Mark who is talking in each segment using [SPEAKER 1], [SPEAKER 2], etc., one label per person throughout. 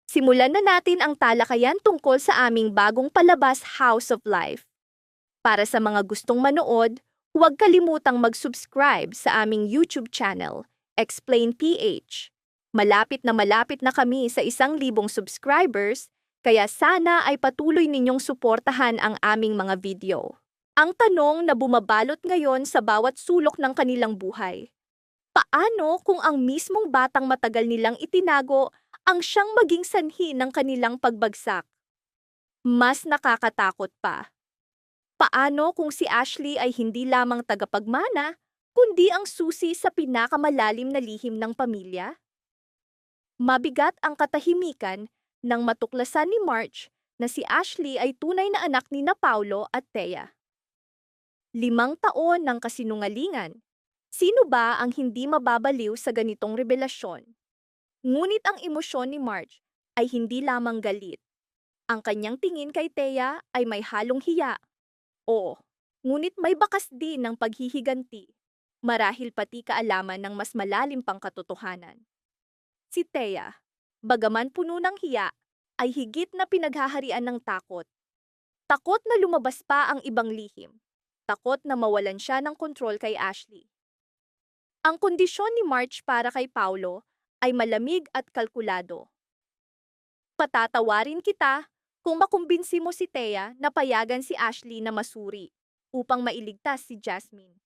[SPEAKER 1] Simulan na natin ang talakayan tungkol sa aming bagong palabas, House of Life. Para sa mga gustong manood, huwag kalimutang mag-subscribe sa aming YouTube channel, Explain PH. Malapit na kami sa 1,000 subscribers, kaya sana ay patuloy ninyong suportahan ang aming mga video. Ang tanong na bumabalot ngayon sa bawat sulok ng kanilang buhay: paano kung ang mismong batang matagal nilang itinago ang siyang maging sanhi ng kanilang pagbagsak? Mas nakakatakot pa, paano kung si Ashley ay hindi lamang tagapagmana, kundi ang susi sa pinakamalalim na lihim ng pamilya? Mabigat ang katahimikan nang matuklasan ni March na si Ashley ay tunay na anak ni na Paulo at Thea. 5 taon ng kasinungalingan. Sino ba ang hindi mababaliw sa ganitong revelasyon? Ngunit ang emosyon ni Marge ay hindi lamang galit. Ang kanyang tingin kay Thea ay may halong hiya. Oo, ngunit may bakas din ng paghihiganti. Marahil pati kaalaman ng mas malalim pang katotohanan. Si Thea, bagaman puno ng hiya, ay higit na pinaghaharian ng takot. Takot na lumabas pa ang ibang lihim. Takot na mawalan siya ng kontrol kay Ashley. Ang kondisyon ni Marge para kay Paulo ay malamig at kalkulado. Patatawarin kita kung makumbinsi mo si Thea na payagan si Ashley na masuri upang mailigtas si Jasmine.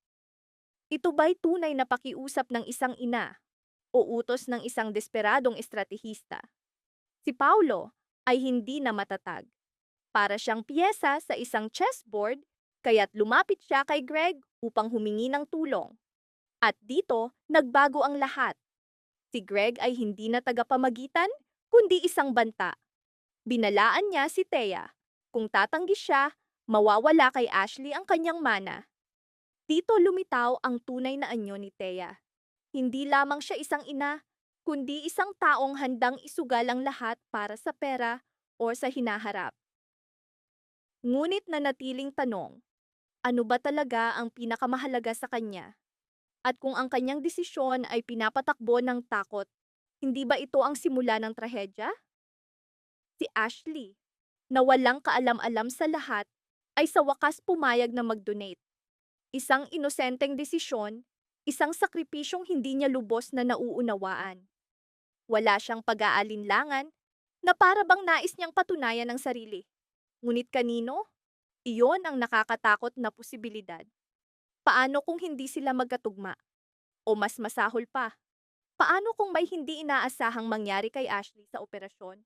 [SPEAKER 1] Ito ba'y tunay na pakiusap ng isang ina o utos ng isang desperadong estratehista? Si Paulo ay hindi na matatag. Para siyang piyesa sa isang chessboard, kaya't lumapit siya kay Greg upang humingi ng tulong. At dito, nagbago ang lahat. Si Greg ay hindi na tagapamagitan, kundi isang banta. Binalaan niya si Thea. Kung tatanggi siya, mawawala kay Ashley ang kanyang mana. Dito lumitaw ang tunay na anyo ni Thea. Hindi lamang siya isang ina, kundi isang taong handang isugal ang lahat para sa pera o sa hinaharap. Ngunit nanatiling tanong, ano ba talaga ang pinakamahalaga sa kanya? At kung ang kanyang desisyon ay pinapatakbo ng takot, hindi ba ito ang simula ng trahedya? Si Ashley, na walang kaalam-alam sa lahat, ay sa wakas pumayag na mag-donate. Isang inosenteng desisyon, isang sakripisyong hindi niya lubos na nauunawaan. Wala siyang pag-aalinlangan na para bang nais niyang patunayan ang sarili. Ngunit kanino? Iyon ang nakakatakot na posibilidad. Paano kung hindi sila magkatugma? O mas masahol pa, paano kung may hindi inaasahang mangyari kay Ashley sa operasyon?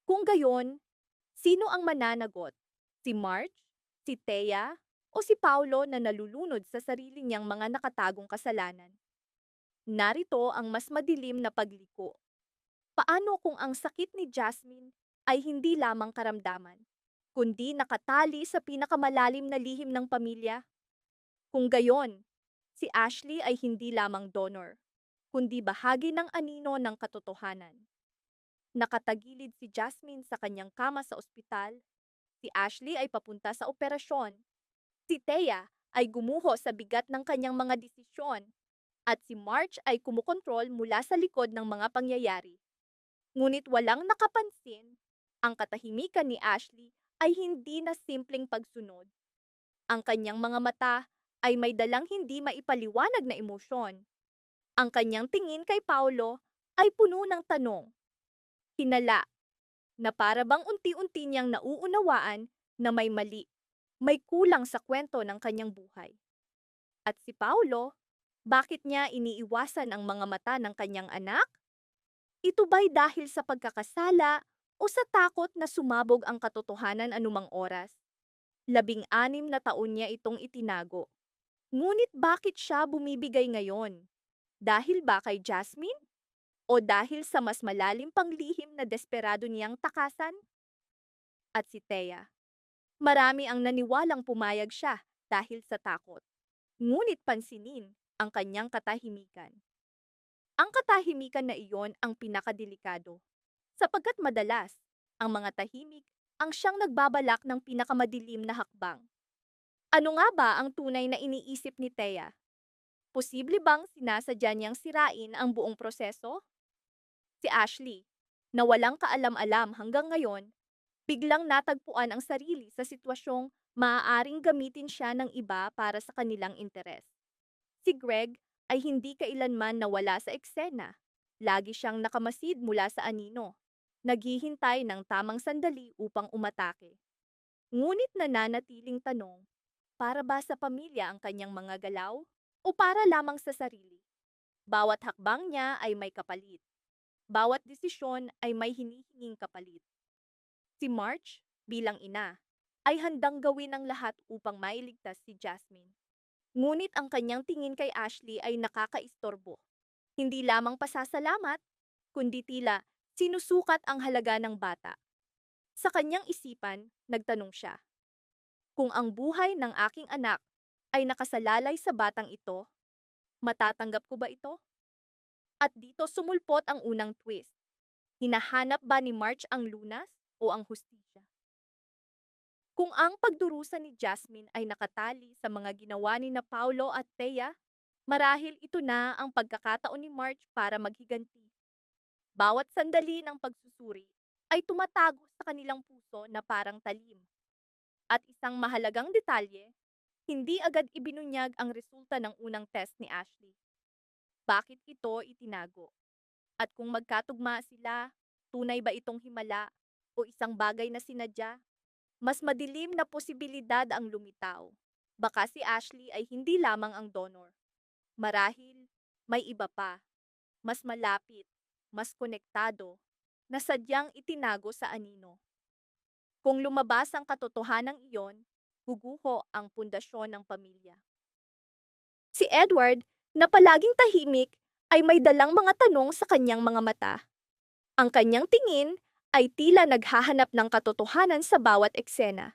[SPEAKER 1] Kung gayon, sino ang mananagot? Si Marge, si Thea, o si Paulo na nalulunod sa sarili niyang mga nakatagong kasalanan? Narito ang mas madilim na pagliko. Paano kung ang sakit ni Jasmine ay hindi lamang karamdaman, kundi nakatali sa pinakamalalim na lihim ng pamilya? Kung gayon, si Ashley ay hindi lamang donor, kundi bahagi ng anino ng katotohanan. Nakatagilid si Jasmine sa kanyang kama sa ospital. Si Ashley ay papunta sa operasyon. Si Thea ay gumuho sa bigat ng kanyang mga desisyon. At si March ay kumukontrol mula sa likod ng mga pangyayari. Ngunit walang nakapansin, ang katahimikan ni Ashley ay hindi na simpleng pagsunod. Ang kanyang mga mata ay may dalang hindi maipaliwanag na emosyon. Ang kanyang tingin kay Paulo ay puno ng tanong, hinala, na para bang unti-unti niyang nauunawaan na may mali, may kulang sa kwento ng kanyang buhay. At si Paulo, bakit niya iniiwasan ang mga mata ng kanyang anak? Ito ba'y dahil sa pagkakasala o sa takot na sumabog ang katotohanan anumang oras? 16 na taon niya itong itinago. Ngunit bakit siya bumibigay ngayon? Dahil ba kay Jasmine? O dahil sa mas malalim pang lihim na desperado niyang takasan? At si Thea, marami ang naniwalang pumayag siya dahil sa takot. Ngunit pansinin ang kanyang katahimikan. Ang katahimikan na iyon ang pinakadelikado. Sapagkat madalas, ang mga tahimik ang siyang nagbabalak ng pinakamadilim na hakbang. Ano nga ba ang tunay na iniisip ni Thea? Posible bang sinasadya niyang sirain ang buong proseso? Si Ashley, na walang kaalam-alam hanggang ngayon, biglang natagpuan ang sarili sa sitwasyong maaaring gamitin siya ng iba para sa kanilang interes. Si Greg ay hindi kailanman nawala sa eksena. Lagi siyang nakamasid mula sa anino, naghihintay ng tamang sandali upang umatake. Ngunit nananatiling tanong, para ba sa pamilya ang kanyang mga galaw? O para lamang sa sarili? Bawat hakbang niya ay may kapalit. Bawat desisyon ay may hinihinging kapalit. Si March, bilang ina, ay handang gawin ang lahat upang mailigtas si Jasmine. Ngunit ang kanyang tingin kay Ashley ay nakakaistorbo. Hindi lamang pasasalamat, kundi tila sinusukat ang halaga ng bata. Sa kanyang isipan, nagtanong siya, kung ang buhay ng aking anak ay nakasalalay sa batang ito, matatanggap ko ba ito? At dito sumulpot ang unang twist. Hinahanap ba ni March ang lunas o ang hustisya? Kung ang pagdurusa ni Jasmine ay nakatali sa mga ginawa ni na Paulo at Thea, marahil ito na ang pagkakataon ni March para maghiganti. Bawat sandali ng pagsusuri ay tumatago sa kanilang puso na parang talim. At isang mahalagang detalye, hindi agad ibinunyag ang resulta ng unang test ni Ashley. Bakit ito itinago? At kung magkatugma sila, tunay ba itong himala o isang bagay na sinadya? Mas madilim na posibilidad ang lumitaw. Baka si Ashley ay hindi lamang ang donor. Marahil, may iba pa, mas malapit, mas konektado, na sadyang itinago sa anino. Kung lumabas ang katotohanan iyon, guguho ang pundasyon ng pamilya. Si Edward, na palaging tahimik, ay may dalang mga tanong sa kanyang mga mata. Ang kanyang tingin ay tila naghahanap ng katotohanan sa bawat eksena.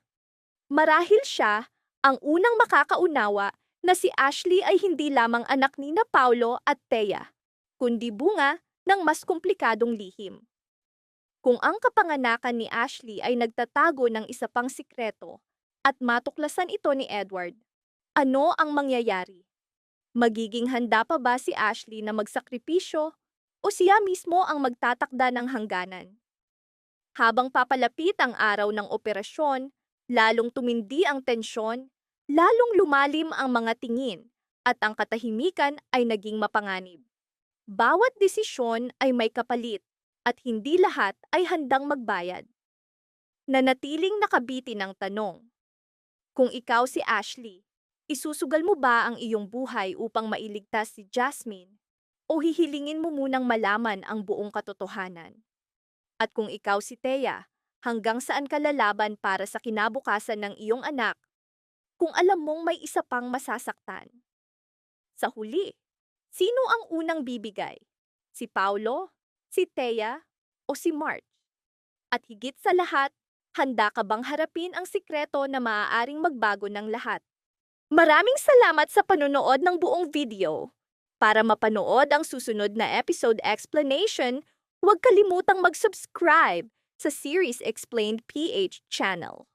[SPEAKER 1] Marahil siya ang unang makakaunawa na si Ashley ay hindi lamang anak ni na Paulo at Thea, kundi bunga ng mas komplikadong lihim. Kung ang kapanganakan ni Ashley ay nagtatago ng isa pang sikreto at matuklasan ito ni Edward, ano ang mangyayari? Magiging handa pa ba si Ashley na magsakripisyo o siya mismo ang magtatakda ng hangganan? Habang papalapit ang araw ng operasyon, lalong tumindi ang tensyon, lalong lumalim ang mga tingin, at ang katahimikan ay naging mapanganib. Bawat desisyon ay may kapalit, at hindi lahat ay handang magbayad. Nanatiling nakabitin ang tanong, kung ikaw si Ashley, isusugal mo ba ang iyong buhay upang mailigtas si Jasmine o hihilingin mo munang malaman ang buong katotohanan? At kung ikaw si Thea, hanggang saan ka lalaban para sa kinabukasan ng iyong anak kung alam mong may isa pang masasaktan? Sa huli, sino ang unang bibigay? Si Paulo, si Thea, o si March? At higit sa lahat, handa ka bang harapin ang sikreto na maaaring magbago ng lahat? Maraming salamat sa panonood ng buong video. Para mapanood ang susunod na episode explanation, huwag kalimutang mag-subscribe sa Series Explained PH channel.